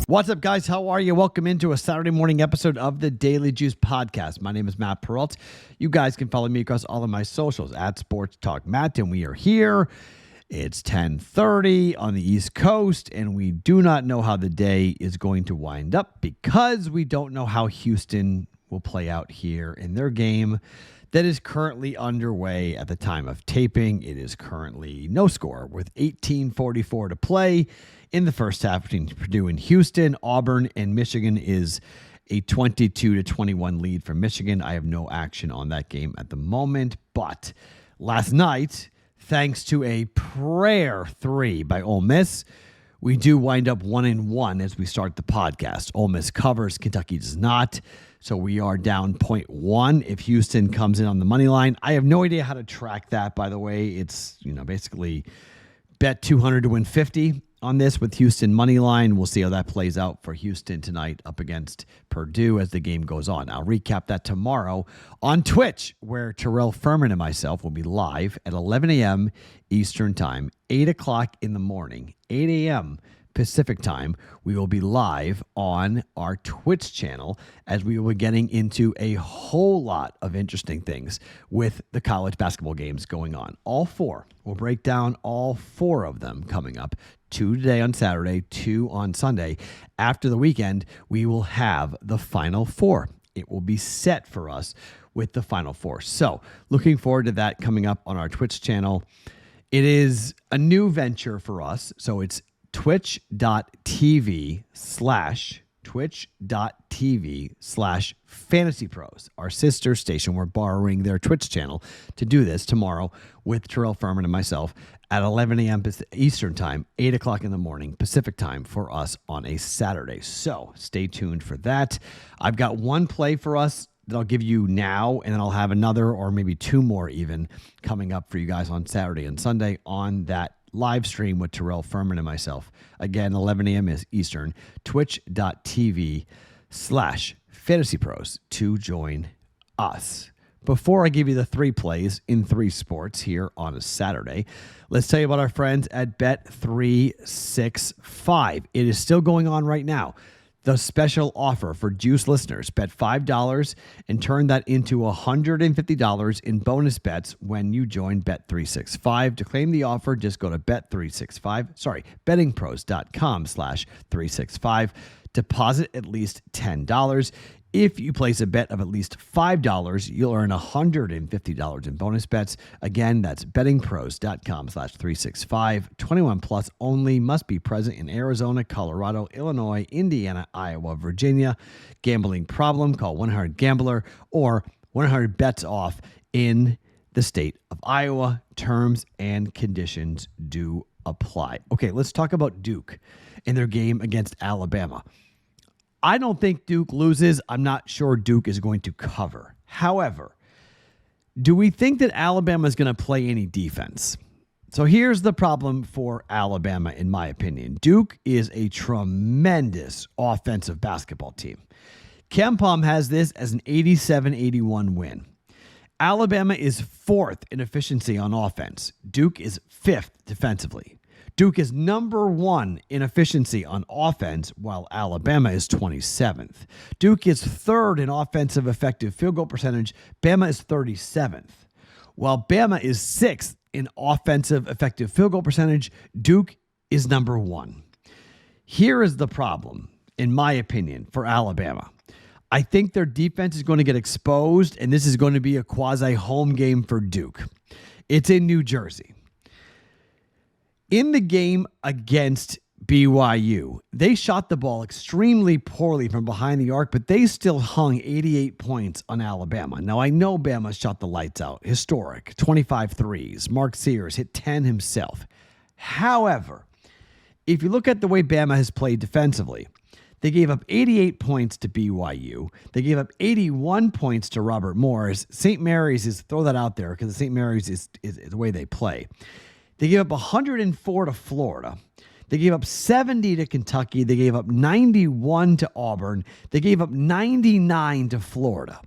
What's up, guys? How are you? Welcome into a Saturday morning episode of the Daily Juice Podcast. My name is Matt Perrault. You guys can follow me across all of my socials at Sports Talk Matt, and we are here. It's 10:30 on the East Coast, and we do not know how the day is going to wind up because we don't know how Houston will play out here in their game that is currently underway at the time of taping. It is currently no score with 18:44 to play in the first half between Purdue and Houston. Auburn and Michigan is a 22-21 lead for Michigan. I have no action on that game at the moment, but last night, thanks to a prayer 3 by Ole Miss, we do wind up 1-1 as we start the podcast. Ole Miss covers, Kentucky does not. So we are down 0.1 if Houston comes in on the money line. I have no idea how to track that, by the way. It's, basically bet 200 to win 50 on this with Houston money line. We'll see how that plays out for Houston tonight up against Purdue as the game goes on. I'll recap that tomorrow on Twitch, where Terrell Furman and myself will be live at 11 a.m. Eastern Time, 8 o'clock in the morning, 8 a.m. Pacific Time. We will be live on our Twitch channel as we will be getting into a whole lot of interesting things with the college basketball games going on. All four. We'll break down all four of them coming up. 2 today on Saturday, 2 on Sunday. After the weekend, we will have the Final Four. It will be set for us with the Final Four. So looking forward to that coming up on our Twitch channel. It is a new venture for us. So it's twitch.tv/FantasyPros, our sister station. We're borrowing their Twitch channel to do this tomorrow with Terrell Furman and myself at 11 a.m. Eastern Time, 8 o'clock in the morning Pacific Time for us on a Saturday. So stay tuned for that. I've got one play for us that I'll give you now, and then I'll have another or maybe two more even coming up for you guys on Saturday and Sunday on that live stream with Terrell Furman and myself. Again, 11 a.m. is Eastern, twitch.tv/FantasyPros to join us. Before I give you the 3 plays in 3 sports here on a Saturday, let's tell you about our friends at Bet365. It is still going on right now. The special offer for Juice listeners: bet $5 and turn that into $150 in bonus bets when you join Bet365. To claim the offer, just go to bettingpros.com/365. Deposit at least $10. If you place a bet of at least $5, you'll earn $150 in bonus bets. Again, that's bettingpros.com/365. 21 plus only. Must be present in Arizona, Colorado, Illinois, Indiana, Iowa, Virginia. Gambling problem? Call 1-800-GAMBLER or 100-BETS-OFF in the state of Iowa. Terms and conditions do apply. Okay, let's talk about Duke in their game against Alabama. I don't think Duke loses. I'm not sure Duke is going to cover. However, do we think that Alabama is going to play any defense? So here's the problem for Alabama, in my opinion. Duke is a tremendous offensive basketball team. KenPom has this as an 87-81 win. Alabama is 4th in efficiency on offense. Duke is 5th defensively. Duke is number 1 in efficiency on offense, while Alabama is 27th. Duke is 3rd in offensive effective field goal percentage. Bama is 37th. While Bama is 6th in offensive effective field goal percentage, Duke is number 1. Here is the problem, in my opinion, for Alabama. I think their defense is going to get exposed, and this is going to be a quasi-home game for Duke. It's in New Jersey. In the game against BYU, they shot the ball extremely poorly from behind the arc, but they still hung 88 points on Alabama. Now, I know Bama shot the lights out. Historic, 25 threes. Mark Sears hit 10 himself. However, if you look at the way Bama has played defensively, they gave up 88 points to BYU. They gave up 81 points to Robert Morris. St. Mary's is, throw that out there because St. Mary's is the way they play. They gave up 104 to Florida. They gave up 70 to Kentucky. They gave up 91 to Auburn. They gave up 99 to Florida.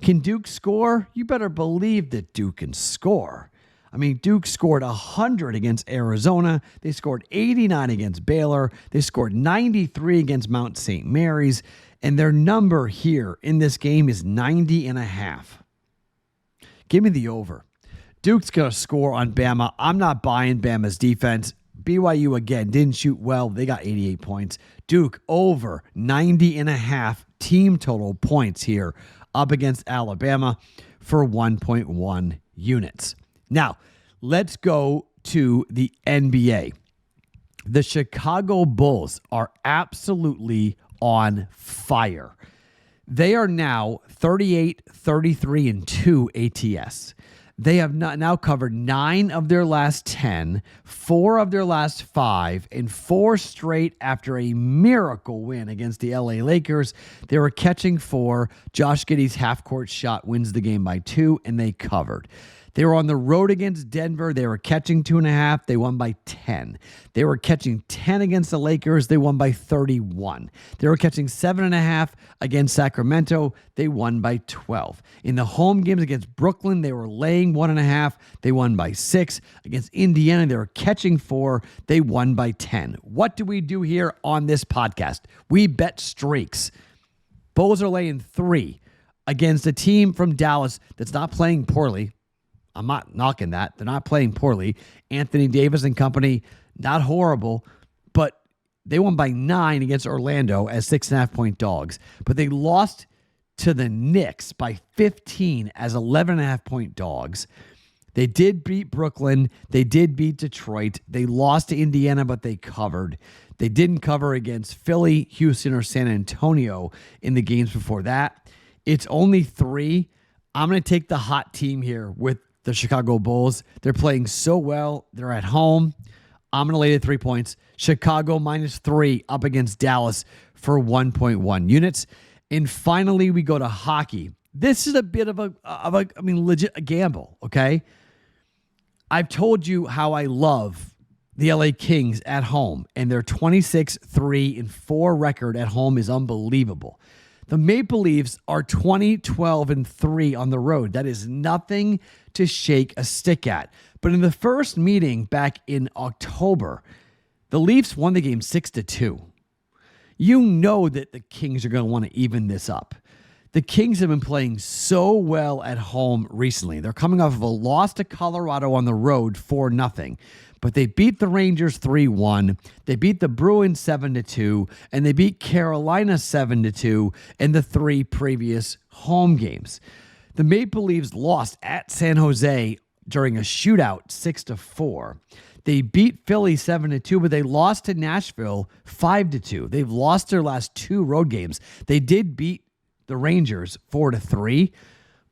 Can Duke score? You better believe that Duke can score. I mean, Duke scored 100 against Arizona. They scored 89 against Baylor. They scored 93 against Mount St. Mary's. And their number here in this game is 90.5. Give me the over. Duke's going to score on Bama. I'm not buying Bama's defense. BYU, again, didn't shoot well. They got 88 points. Duke over 90.5 team total points here up against Alabama for 1.1 units. Now, let's go to the NBA. The Chicago Bulls are absolutely on fire. They are now 38, 33, and 2 ATS. They have now covered 9 of their last 10, 4 of their last 5, and 4 straight after a miracle win against the LA Lakers. They were catching 4. Josh Giddey's half-court shot wins the game by 2, and they covered. They were on the road against Denver. They were catching 2.5. They won by 10. They were catching 10 against the Lakers. They won by 31. They were catching 7.5 against Sacramento. They won by 12. In the home games against Brooklyn, they were laying 1.5. They won by 6. Against Indiana, they were catching 4. They won by 10. What do we do here on this podcast? We bet streaks. Bulls are laying 3 against a team from Dallas that's not playing poorly. I'm not knocking that. They're not playing poorly. Anthony Davis and company, not horrible, but they won by 9 against Orlando as 6.5-point dogs. But they lost to the Knicks by 15 as 11.5-point dogs. They did beat Brooklyn. They did beat Detroit. They lost to Indiana, but they covered. They didn't cover against Philly, Houston, or San Antonio in the games before that. It's only 3. I'm going to take the hot team here with the Chicago Bulls. They're playing so well. They're at home. I'm going to lay the 3 points. Chicago -3 up against Dallas for 1.1 units. And finally, we go to hockey. This is a bit of a legit a gamble, okay? I've told you how I love the LA Kings at home, and their 26-3-4 record at home is unbelievable. The Maple Leafs are 20-12-3 on the road. That is nothing to shake a stick at. But in the first meeting back in October, the Leafs won the game 6-2. You know that the Kings are going to want to even this up. The Kings have been playing so well at home recently. They're coming off of a loss to Colorado on the road 4-0. But they beat the Rangers 3-1. They beat the Bruins 7-2. And they beat Carolina 7-2 in the 3 previous home games. The Maple Leafs lost at San Jose during a shootout 6-4. They beat Philly 7-2, but they lost to Nashville 5-2. They've lost their last 2 road games. They did beat the Rangers 4-3.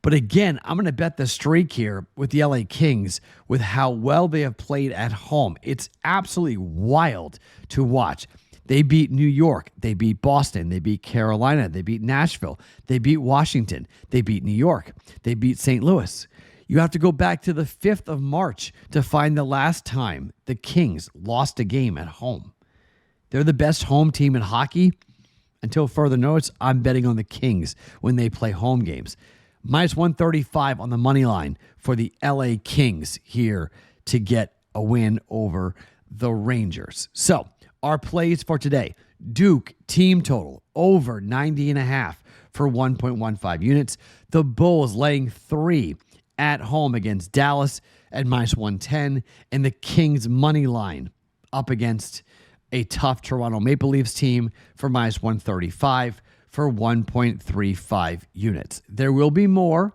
But again, I'm going to bet the streak here with the LA Kings with how well they have played at home. It's absolutely wild to watch. They beat New York. They beat Boston. They beat Carolina. They beat Nashville. They beat Washington. They beat New York. They beat St. Louis. You have to go back to the 5th of March to find the last time the Kings lost a game at home. They're the best home team in hockey. Until further notice, I'm betting on the Kings when they play home games. -135 on the money line for the LA Kings here to get a win over the Rangers. So our plays for today: Duke team total over 90.5 for 1.15 units. The Bulls laying 3 at home against Dallas at -110, and the Kings money line up against a tough Toronto Maple Leafs team for -135 for 1.35 units. There will be more,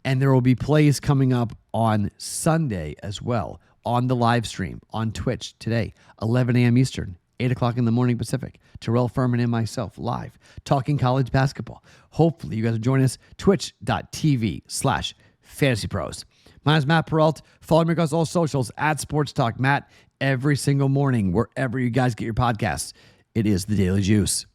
and there will be plays coming up on Sunday as well on the live stream on Twitch today, 11 a.m. Eastern, 8 o'clock in the morning Pacific. Terrell Furman and myself live talking college basketball. Hopefully you guys will join us, twitch.tv/fantasypros. My name is Matt Perrault. Follow me across all socials at Sports Talk Matt every single morning, wherever you guys get your podcasts. It is the Daily Juice.